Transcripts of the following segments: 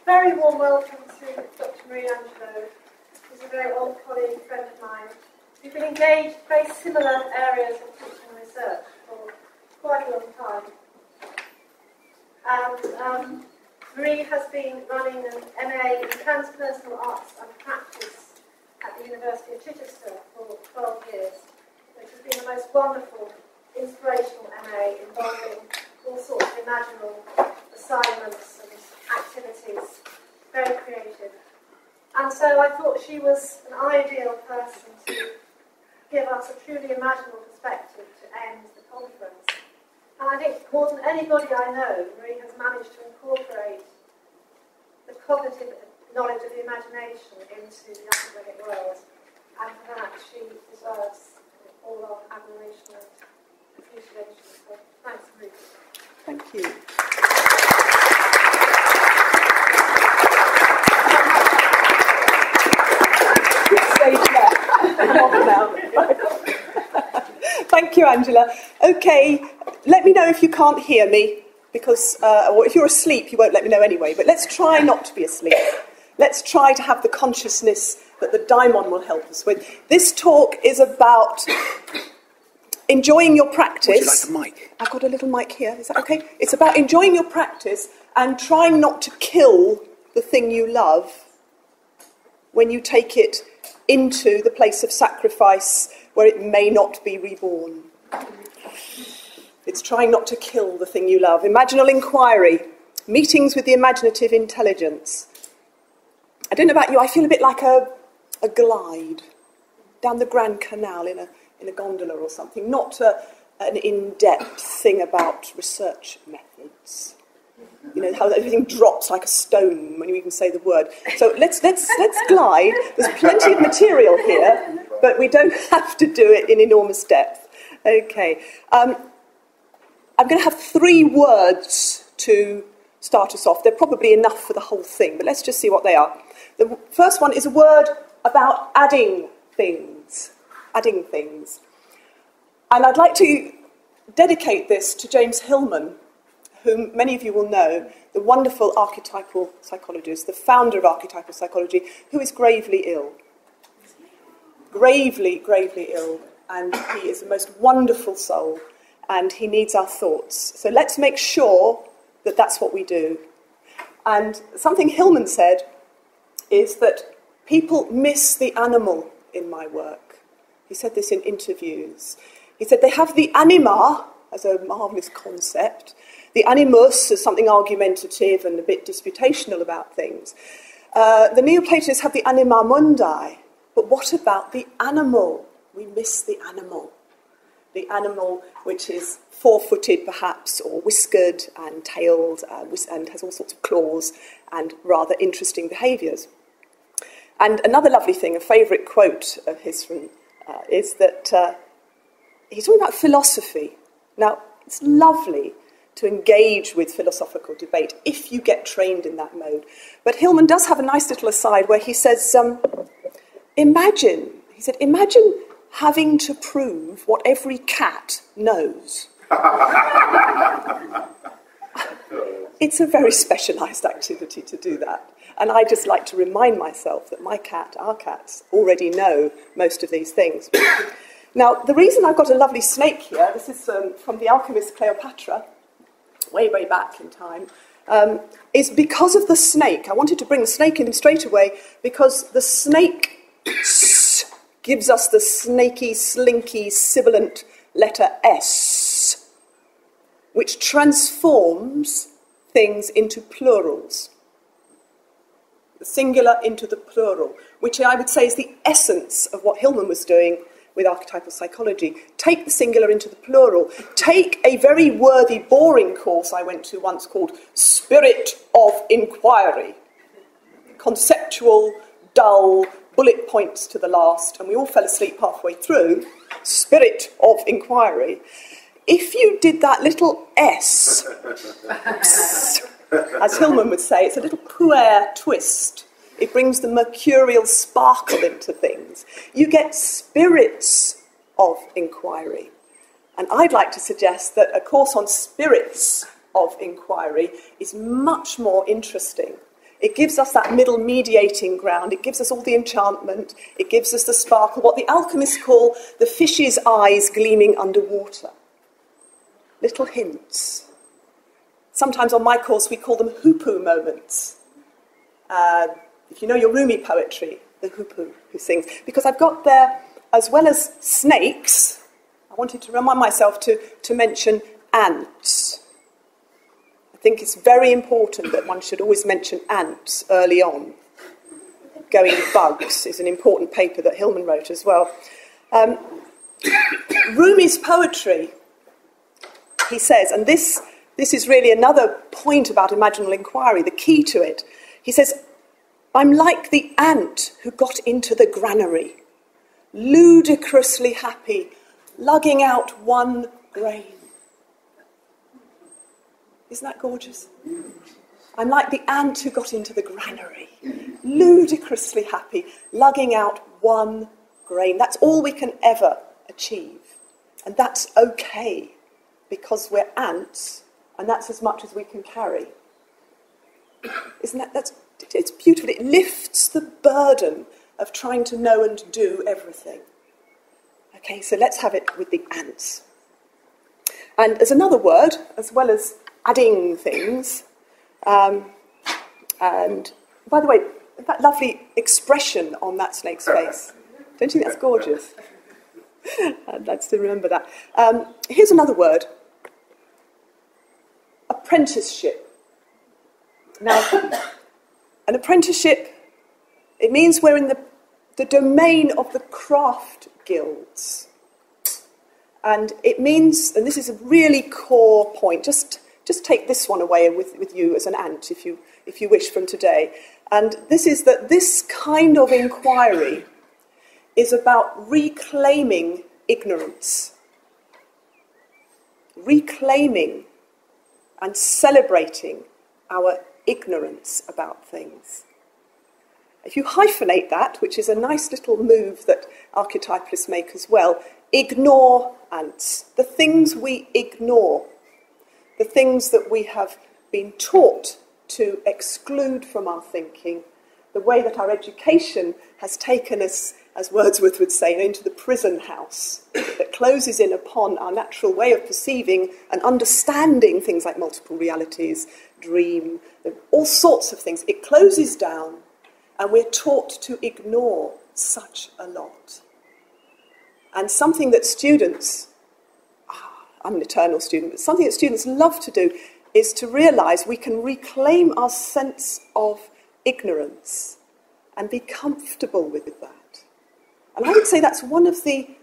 very warm welcome to Dr. Marie Angelo, who's a very old colleague, friend of mine. We've been engaged in very similar areas of teaching and research for quite a long time. And Marie has been running an MA in Transpersonal Arts and Practice at the University of Chichester for 12 years, which has been the most wonderful, inspirational MA involving all sorts of imaginal assignments and activities, very creative. And so I thought she was an ideal person to give us a truly imaginal perspective to end the conference. And I think more than anybody I know, Marie has managed to incorporate the cognitive knowledge of the imagination into the academic world. And for that, she deserves all our admiration and appreciation. So thanks, Marie. Thank you. Thank you, Angela. Okay, let me know if you can't hear me, because or if you're asleep, you won't let me know anyway. But let's try not to be asleep. Let's try to have the consciousness that the daimon will help us with. This talk is about enjoying your practice. Would you like the mic? I've got a little mic here. Is that okay? It's about enjoying your practice and trying not to kill the thing you love when you take it into the place of sacrifice where it may not be reborn. It's trying not to kill the thing you love. Imaginal inquiry. Meetings with the imaginative intelligence. I don't know about you, I feel a bit like a glide down the Grand Canal in a gondola or something, not an in-depth thing about research methods. You know, how everything drops like a stone when you even say the word. So let's glide. There's plenty of material here, but we don't have to do it in enormous depth. Okay. I'm going to have 3 words to start us off. They're probably enough for the whole thing, but let's just see what they are. The first one is a word about adding things. Adding things. And I'd like to dedicate this to James Hillman, whom many of you will know, the wonderful archetypal psychologist, the founder of archetypal psychology, who is gravely ill. Gravely, gravely ill. And he is the most wonderful soul, and he needs our thoughts. So let's make sure that that's what we do. And something Hillman said is that people miss the animal in my work. He said this in interviews. He said they have the anima as a marvellous concept, the animus as something argumentative and a bit disputational about things. The Neoplatonists have the anima mundi, but what about the animal? We miss the animal. The animal which is 4-footed perhaps, or whiskered and tailed, and has all sorts of claws and rather interesting behaviours. And another lovely thing, a favourite quote of his from, is that he's talking about philosophy. Now, it's lovely to engage with philosophical debate if you get trained in that mode. But Hillman does have a nice little aside where he says, imagine having to prove what every cat knows. It's a very specialised activity to do that. And I just like to remind myself that my cat, our cats, already know most of these things. Now, the reason I've got a lovely snake here, this is from the alchemist Cleopatra, way, way back in time, is because of the snake. I wanted to bring the snake in straight away because the snake gives us the snaky, slinky, sibilant letter S, which transforms things into plurals. The singular into the plural, which I would say is the essence of what Hillman was doing with archetypal psychology. Take the singular into the plural. Take a very worthy, boring course I went to once called Spirit of Inquiry. Conceptual, dull, bullet points to the last, and we all fell asleep halfway through. Spirit of Inquiry. If you did that little S, as Hillman would say, it's a little puer twist. It brings the mercurial sparkle into things. You get spirits of inquiry. And I'd like to suggest that a course on spirits of inquiry is much more interesting. It gives us that middle mediating ground. It gives us all the enchantment. It gives us the sparkle, what the alchemists call the fish's eyes gleaming underwater. Little hints. Sometimes on my course we call them hoopoe moments. If you know your Rumi poetry, the hoopoe who sings. Because I've got there, as well as snakes, I wanted to remind myself to mention ants. I think it's very important that one should always mention ants early on. Going Bugs is an important paper that Hillman wrote as well. Rumi's poetry, he says, and this is really another point about imaginal inquiry, the key to it. He says, I'm like the ant who got into the granary, ludicrously happy, lugging out one grain. Isn't that gorgeous? I'm like the ant who got into the granary, ludicrously happy, lugging out one grain. That's all we can ever achieve. And that's okay, because we're ants, and that's as much as we can carry. Isn't that, it's beautiful. It lifts the burden of trying to know and do everything. Okay, so let's have it with the ants. And there's another word, as well as adding things. And by the way, that lovely expression on that snake's face. Don't you think that's gorgeous? I'd like to remember that. Here's another word. Apprenticeship. Now, an apprenticeship, it means we're in the domain of the craft guilds. And it means, and this is a really core point, just take this one away with you as an ant, if you wish, from today. And this is that this kind of inquiry is about reclaiming ignorance. Reclaiming and celebrating our ignorance about things. If you hyphenate that, which is a nice little move that archetypalists make as well, ignore ants, the things we ignore, the things that we have been taught to exclude from our thinking, the way that our education has taken us, as Wordsworth would say, into the prison house that closes in upon our natural way of perceiving and understanding things like multiple realities, dream, all sorts of things. It closes down, and we're taught to ignore such a lot. And something that students, I'm an eternal student, but something that students love to do is to realise we can reclaim our sense of ignorance and be comfortable with that. And I would say that's one of the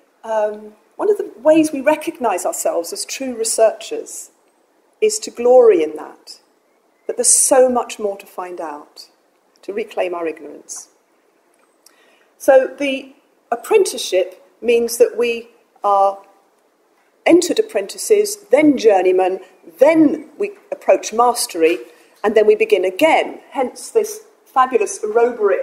ways we recognise ourselves as true researchers, is to glory in that there's so much more to find out, to reclaim our ignorance. So the apprenticeship means that we are entered apprentices, then journeymen, then we approach mastery, and then we begin again. Hence this fabulous Ouroboros.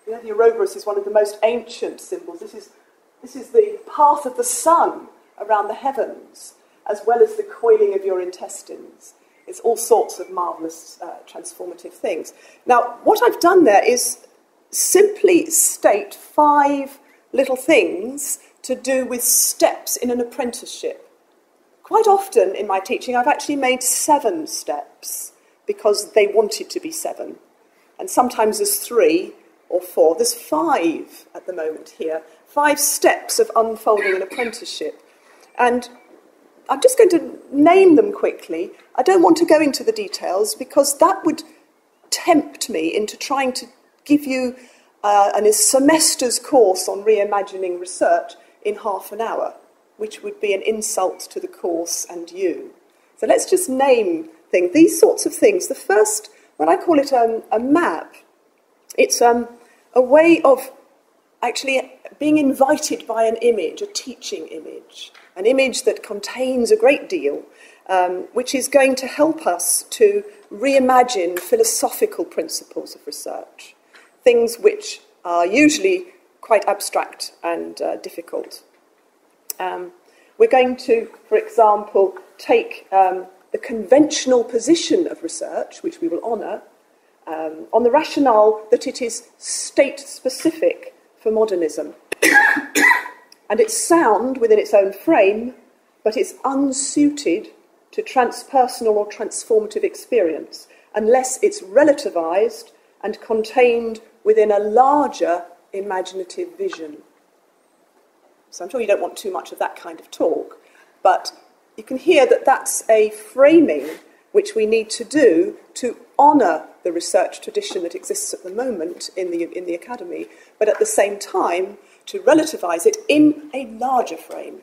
You know, the Ouroboros is one of the most ancient symbols. This is the path of the sun around the heavens, as well as the coiling of your intestines. It's all sorts of marvellous transformative things. Now, what I've done there is simply state 5 little things to do with steps in an apprenticeship. Quite often in my teaching, I've actually made 7 steps because they want it to be 7. And sometimes there's 3 or 4. There's 5 at the moment here. 5 steps of unfolding an apprenticeship. And I'm just going to name them quickly. I don't want to go into the details because that would tempt me into trying to give you a semester's course on reimagining research in half an hour, which would be an insult to the course and you. So let's just name things, these sorts of things. The first, when I call it a map, it's a way of actually being invited by an image, a teaching image, an image that contains a great deal, which is going to help us to reimagine philosophical principles of research, things which are usually quite abstract and difficult. We're going to, for example, take the conventional position of research, which we will honour, on the rationale that it is state-specific for modernism. And it's sound within its own frame, but it's unsuited to transpersonal or transformative experience, unless it's relativized and contained within a larger imaginative vision. So I'm sure you don't want too much of that kind of talk, but you can hear that that's a framing which we need to do to honour the research tradition that exists at the moment in the academy, but at the same time to relativize it in a larger frame.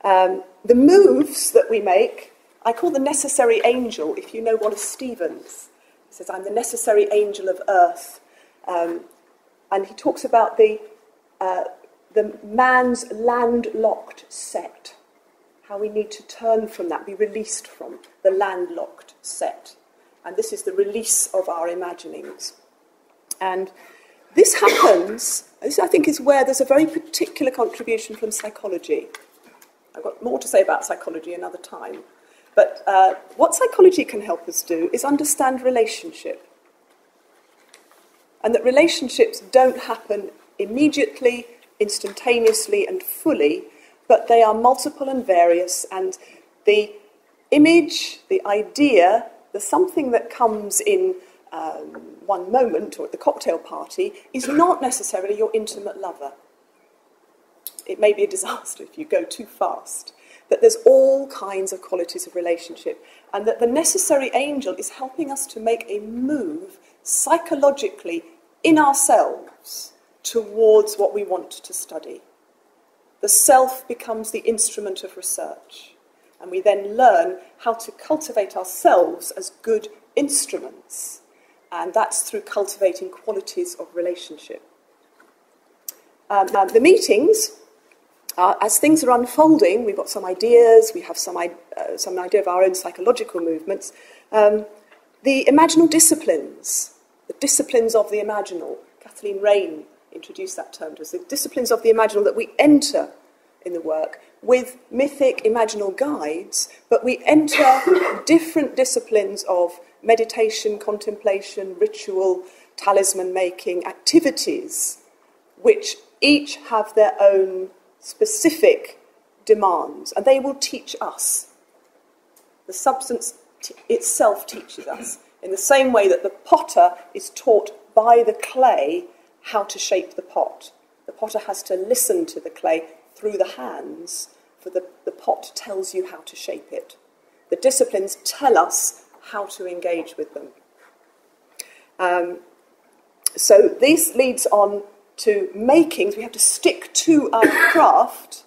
The moves that we make, I call the necessary angel, if you know Wallace Stevens. He says, I'm the necessary angel of earth. And he talks about the man's landlocked set, how we need to turn from that, be released from the landlocked set. And this is the release of our imaginings. And this happens, this I think is where there's a very particular contribution from psychology. I've got more to say about psychology another time. But what psychology can help us do is understand relationship. And that relationships don't happen immediately, instantaneously and fully, but they are multiple and various, and the image, the idea, the something that comes in one moment or at the cocktail party is not necessarily your intimate lover. It may be a disaster if you go too fast. That there's all kinds of qualities of relationship, and that the necessary angel is helping us to make a move psychologically in ourselves towards what we want to study. The self becomes the instrument of research, and we then learn how to cultivate ourselves as good instruments, and that's through cultivating qualities of relationship. The meetings, as things are unfolding, we've got some ideas, we have some idea of our own psychological movements. The imaginal disciplines, the disciplines of the imaginal, Kathleen Rain introduced that term to us, the disciplines of the imaginal that we enter in the work with mythic imaginal guides, but we enter different disciplines of meditation, contemplation, ritual, talisman making, activities, which each have their own specific demands, and they will teach us. The substance itself teaches us, in the same way that the potter is taught by the clay how to shape the pot. The potter has to listen to the clay through the hands, for the pot tells you how to shape it. The disciplines tell us how to engage with them. So this leads on to makings. We have to stick to our craft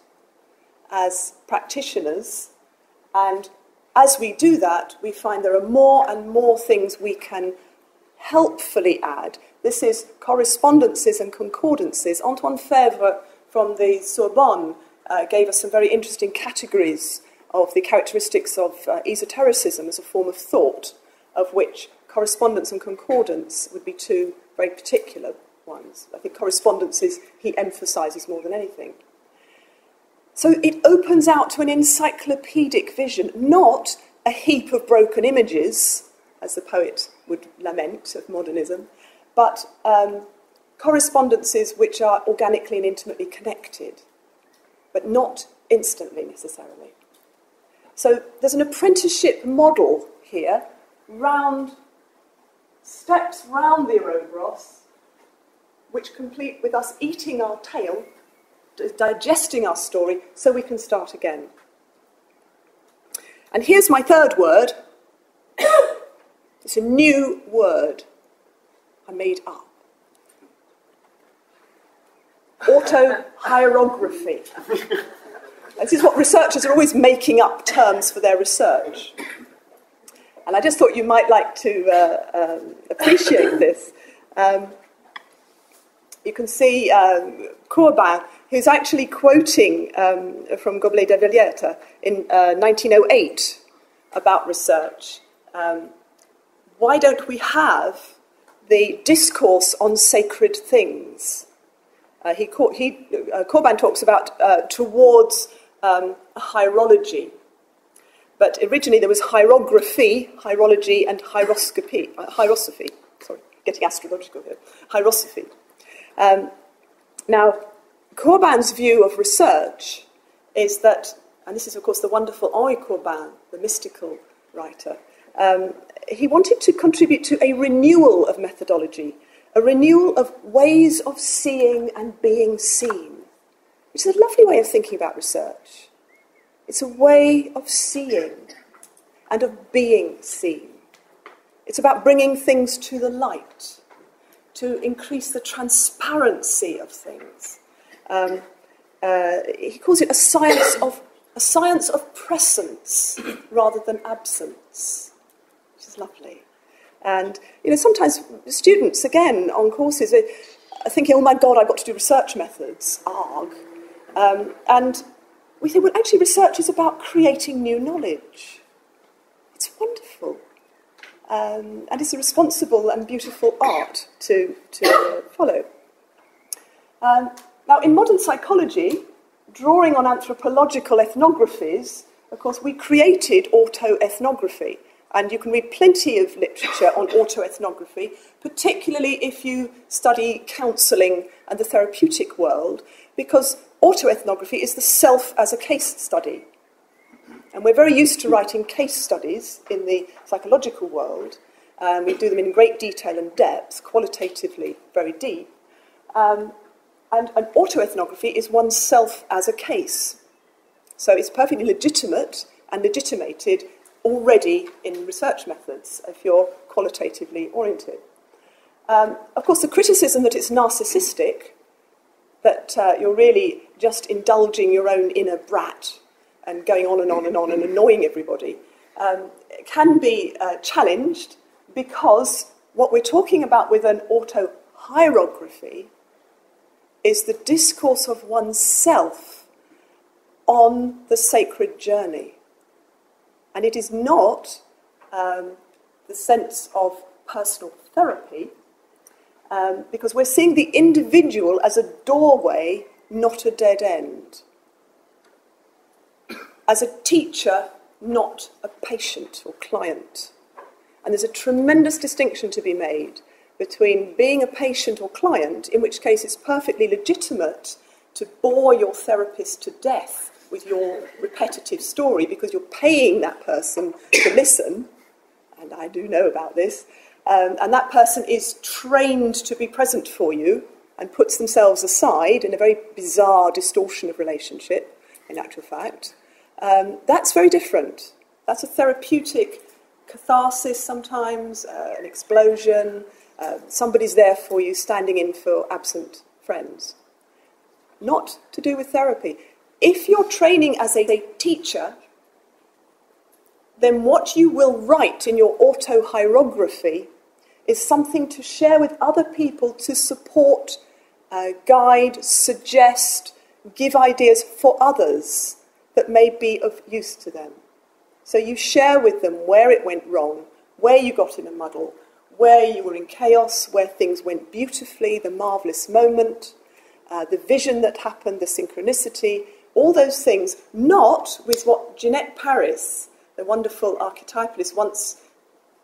as practitioners, and as we do that, we find there are more and more things we can helpfully add. This is correspondences and concordances. Antoine Fèvre from the Sorbonne gave us some very interesting categories of the characteristics of esotericism as a form of thought, of which correspondence and concordance would be two very particular ones. I think correspondences he emphasises more than anything. So it opens out to an encyclopedic vision, not a heap of broken images, as the poet would lament of modernism, but correspondences which are organically and intimately connected, but not instantly necessarily. So there's an apprenticeship model here, steps round the Ouroboros, which complete with us eating our tail, digesting our story, so we can start again. And here's my third word. It's a new word I made up. Autohierography. This is what researchers are always making up terms for their research. And I just thought you might like to appreciate this. You can see Corbin, who's actually quoting from Goblet de Villette in 1908 about research. Why don't we have the discourse on sacred things? Corbin talks about towards a hierology. But originally there was hierography, hierology, and hierosophy. Sorry, getting astrological here. Hierosophy. Now, Corbin's view of research is that, and this is of course the wonderful Henri Corbin, the mystical writer, he wanted to contribute to a renewal of methodology, a renewal of ways of seeing and being seen, which is a lovely way of thinking about research. It's a way of seeing and of being seen. It's about bringing things to the light, to increase the transparency of things. He calls it a science of presence rather than absence, which is lovely. And sometimes students, again, on courses, are thinking, "Oh my God, I've got to do research methods." Arg. And we think, well, actually, research is about creating new knowledge. It's wonderful. And it's a responsible and beautiful art to follow. Now, in modern psychology, drawing on anthropological ethnographies, of course, we created autoethnography. And you can read plenty of literature on autoethnography, particularly if you study counselling and the therapeutic world, because autoethnography is the self as a case study. And we're very used to writing case studies in the psychological world. We do them in great detail and depth, qualitatively very deep. And autoethnography is oneself as a case. So it's perfectly legitimate and legitimated already in research methods if you're qualitatively oriented. Of course, the criticism that it's narcissistic, that you're really just indulging your own inner brat and going on and on and on and annoying everybody, can be challenged, because what we're talking about with an auto-hierography is the discourse of oneself on the sacred journey. And it is not the sense of personal therapy, because we're seeing the individual as a doorway, not a dead end. As a teacher, not a patient or client. And there's a tremendous distinction to be made between being a patient or client, in which case it's perfectly legitimate to bore your therapist to death with your repetitive story because you're paying that person to listen, and I do know about this, and that person is trained to be present for you and puts themselves aside in a very bizarre distortion of relationship, in actual fact. That's very different. That's a therapeutic catharsis sometimes, an explosion. Somebody's there for you, standing in for absent friends. Not to do with therapy. If you're training as a teacher, then what you will write in your auto-hierography is something to share with other people to support, guide, suggest, give ideas for others that may be of use to them. So you share with them where it went wrong, where you got in a muddle, where you were in chaos, where things went beautifully, the marvellous moment, the vision that happened, the synchronicity, all those things, not with what Jeanette Paris, the wonderful archetypalist, once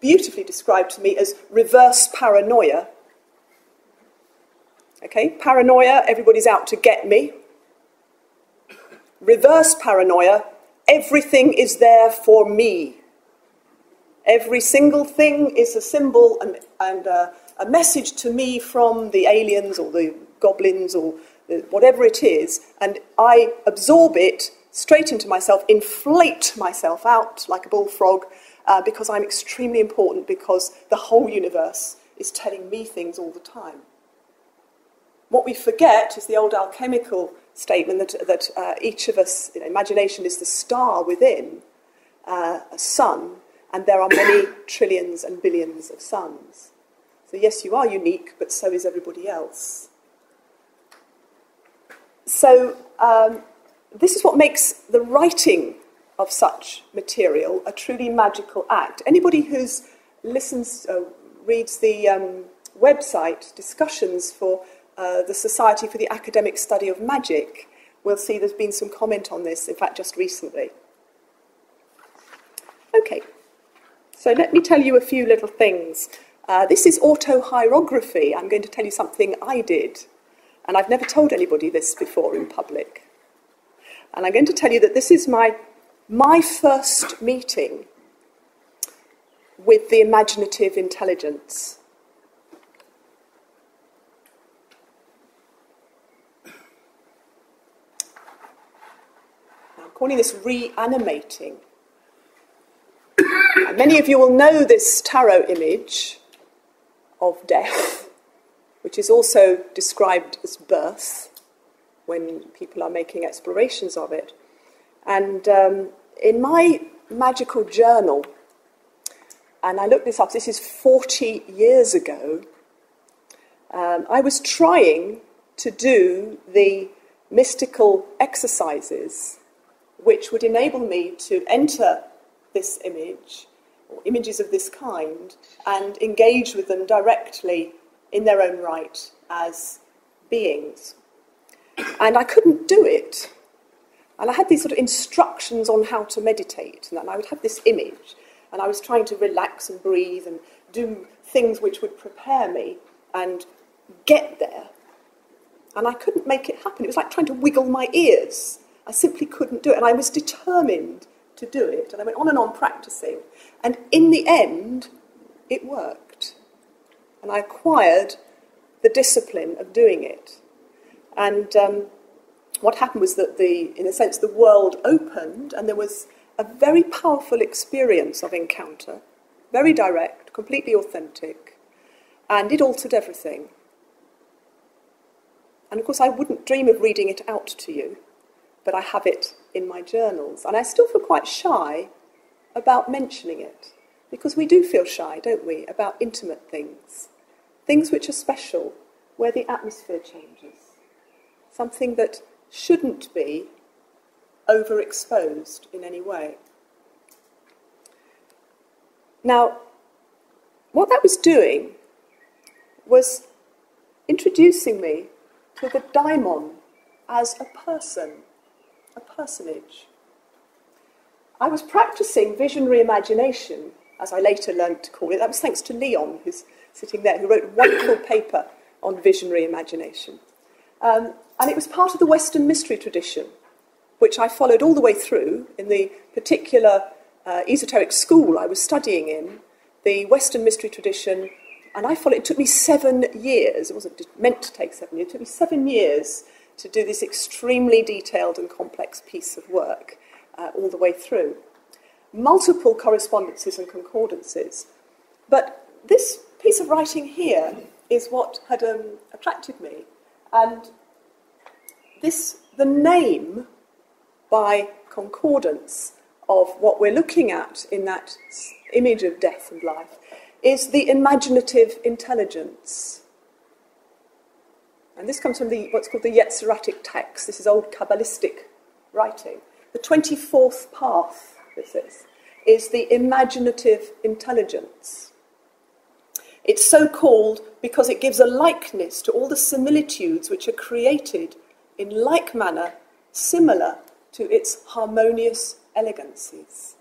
beautifully described to me as reverse paranoia. Okay, paranoia, everybody's out to get me. Reverse paranoia, everything is there for me. Every single thing is a symbol and a message to me from the aliens or the goblins or whatever it is, and I absorb it straight into myself, inflate myself out like a bullfrog, because I'm extremely important, because the whole universe is telling me things all the time. What we forget is the old alchemical statement that each of us, imagination is the star within a sun, and there are many trillions and billions of suns. So yes, you are unique, but so is everybody else. So this is what makes the writing of such material a truly magical act. Anybody who reads the website discussions for the Society for the Academic Study of Magic will see there's been some comment on this, in fact, just recently. Okay, so let me tell you a few little things. This is autohierography. I'm going to tell you something I did, and I've never told anybody this before in public. And I'm going to tell you that this is my first meeting with the Imaginative Intelligence. I'm calling this reanimating. And many of you will know this tarot image of death, which is also described as birth when people are making explorations of it. And in my magical journal, and I looked this up, this is 40 years ago, I was trying to do the mystical exercises which would enable me to enter this image, or images of this kind, and engage with them directly in their own right as beings. And I couldn't do it. And I had these sort of instructions on how to meditate, and I would have this image, and I was trying to relax and breathe and do things which would prepare me and get there. And I couldn't make it happen. It was like trying to wiggle my ears. I simply couldn't do it, and I was determined to do it, and I went on practicing, and in the end it worked, and I acquired the discipline of doing it. And what happened was that in a sense the world opened, and there was a very powerful experience of encounter, very direct, completely authentic, and it altered everything. And of course I wouldn't dream of reading it out to you, but I have it in my journals. And I still feel quite shy about mentioning it, because we do feel shy, don't we, about intimate things, things which are special, where the atmosphere changes, something that shouldn't be overexposed in any way. Now, what that was doing was introducing me to the daimon as a person, a personage. I was practicing visionary imagination, as I later learned to call it. That was thanks to Leon, who's sitting there, who wrote a wonderful paper on visionary imagination. And it was part of the Western mystery tradition, which I followed all the way through in the particular esoteric school I was studying in, the Western mystery tradition, and I followed. It took me 7 years. It wasn't meant to take 7 years. It took me 7 years to do this extremely detailed and complex piece of work all the way through. Multiple correspondences and concordances. But this piece of writing here is what had attracted me. And the name, by concordance, of what we're looking at in that image of death and life is the imaginative intelligence. And this comes from what's called the Yetziratic text. This is old Kabbalistic writing. The 24th path, this is the imaginative intelligence. It's so called because it gives a likeness to all the similitudes which are created in like manner, similar to its harmonious elegancies,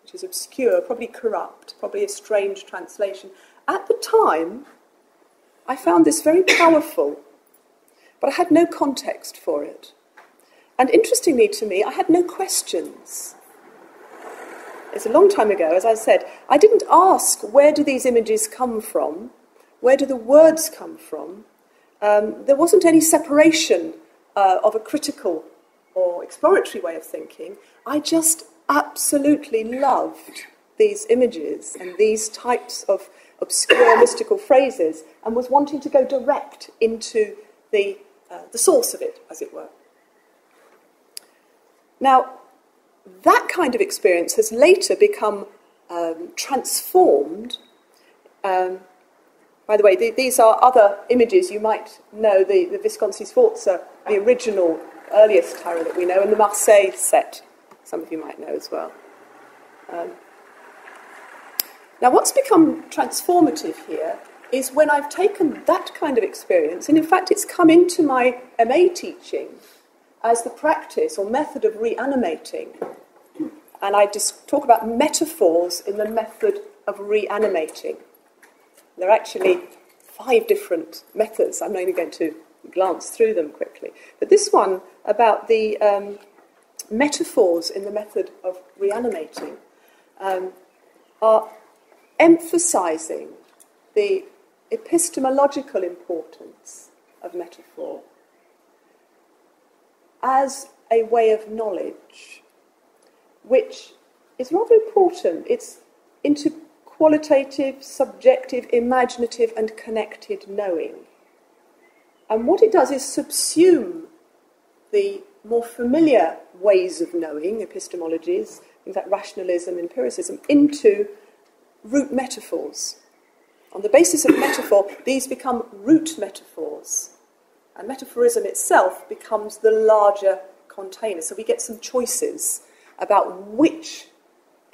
which is obscure, probably corrupt, probably a strange translation. At the time, I found this very powerful, but I had no context for it. And interestingly to me, I had no questions. It's a long time ago, as I said. I didn't ask, where do these images come from? Where do the words come from? There wasn't any separation of a critical or exploratory way of thinking. I just absolutely loved these images and these types of obscure mystical phrases, and was wanting to go direct into the source of it, as it were. Now, that kind of experience has later become transformed. By the way, these are other images you might know, the Visconti Sforza, the original, earliest tarot that we know, and the Marseille set, some of you might know as well. Now, what's become transformative here is when I've taken that kind of experience, and in fact it's come into my MA teaching as the practice or method of reanimating. and I just talk about metaphors in the method of reanimating. There are actually 5 different methods. I'm only going to glance through them quickly. But this one about the metaphors in the method of reanimating are emphasising the epistemological importance of metaphor as a way of knowledge, which is rather important. It's into qualitative, subjective, imaginative and connected knowing. And what it does is subsume the more familiar ways of knowing, epistemologies, things like rationalism, empiricism, into root metaphors. On the basis of metaphor, these become root metaphors. And metaphorism itself becomes the larger container. So we get some choices about which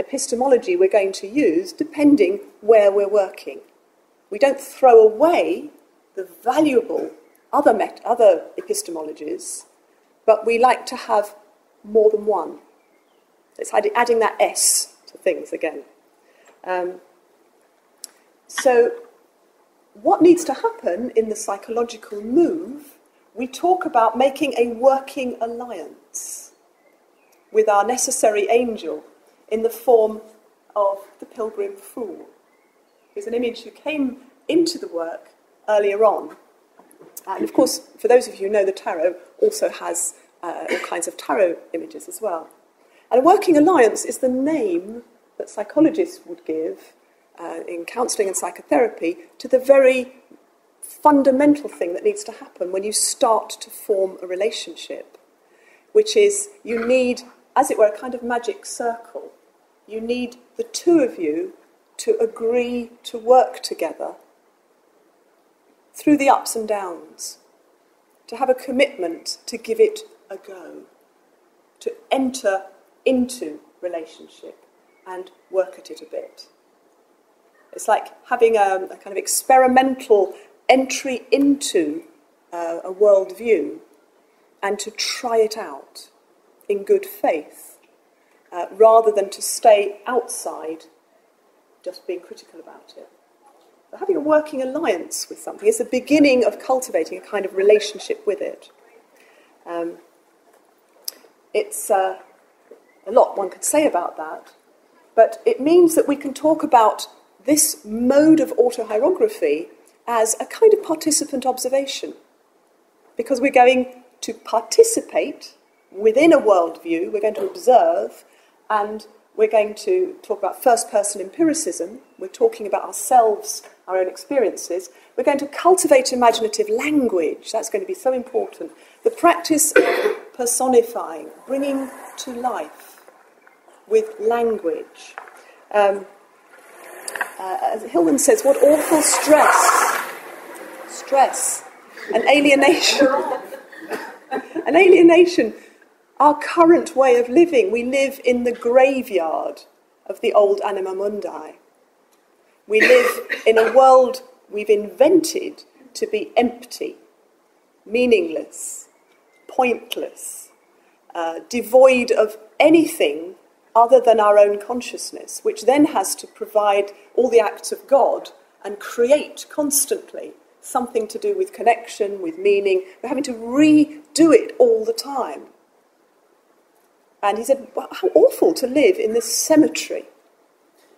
epistemology we're going to use depending where we're working. We don't throw away the valuable other epistemologies, but we like to have more than one. It's adding that S to things again. So what needs to happen in the psychological move, we talk about making a working alliance with our necessary angel in the form of the pilgrim fool. Here's an image who came into the work earlier on. And of course, for those of you who know the tarot, also has all kinds of tarot images as well. And a working alliance is the name that psychologists would give in counselling and psychotherapy to the very fundamental thing that needs to happen when you start to form a relationship, which is you need, as it were, a kind of magic circle. You need the two of you to agree to work together through the ups and downs, to have a commitment to give it a go, to enter into relationship and work at it a bit. It's like having a kind of experimental entry into a worldview and to try it out in good faith, rather than to stay outside just being critical about it. But having a working alliance with something is the beginning of cultivating a kind of relationship with it. It's a lot one could say about that, but it means that we can talk about this mode of autohierography as a kind of participant observation, because we're going to participate within a worldview, we're going to observe, and we're going to talk about first-person empiricism, we're talking about ourselves, our own experiences, we're going to cultivate imaginative language, that's going to be so important. The practice of personifying, bringing to life with language. As Hillman says, what awful stress, and alienation. An alienation, our current way of living. We live in the graveyard of the old anima mundi. We live in a world we've invented to be empty, meaningless, pointless, devoid of anything other than our own consciousness, which then has to provide all the acts of God and create constantly something to do with connection, with meaning. We're having to redo it all the time. And he said, well, how awful to live in this cemetery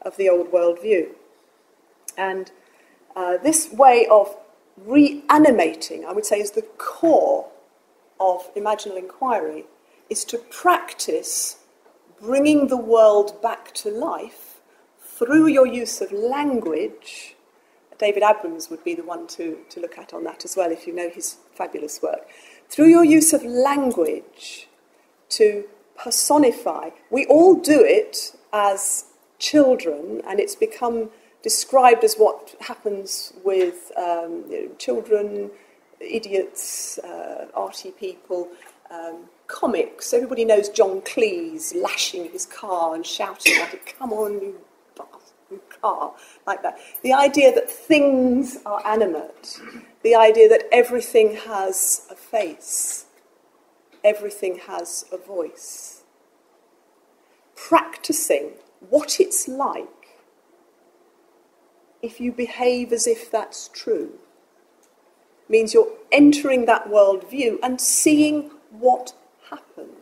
of the old worldview. And this way of reanimating, I would say, is the core of imaginal inquiry, is to practice bringing the world back to life through your use of language. David Abrams would be the one to look at on that as well, if you know his fabulous work. Through your use of language to personify. We all do it as children, and it's become described as what happens with children, idiots, arty people, comics. Everybody knows John Cleese lashing his car and shouting at it, "Come on, you bastard car," like that. The idea that things are animate, the idea that everything has a face, everything has a voice. practicing what it's like if you behave as if that's true. Means you're entering that worldview and seeing what happens.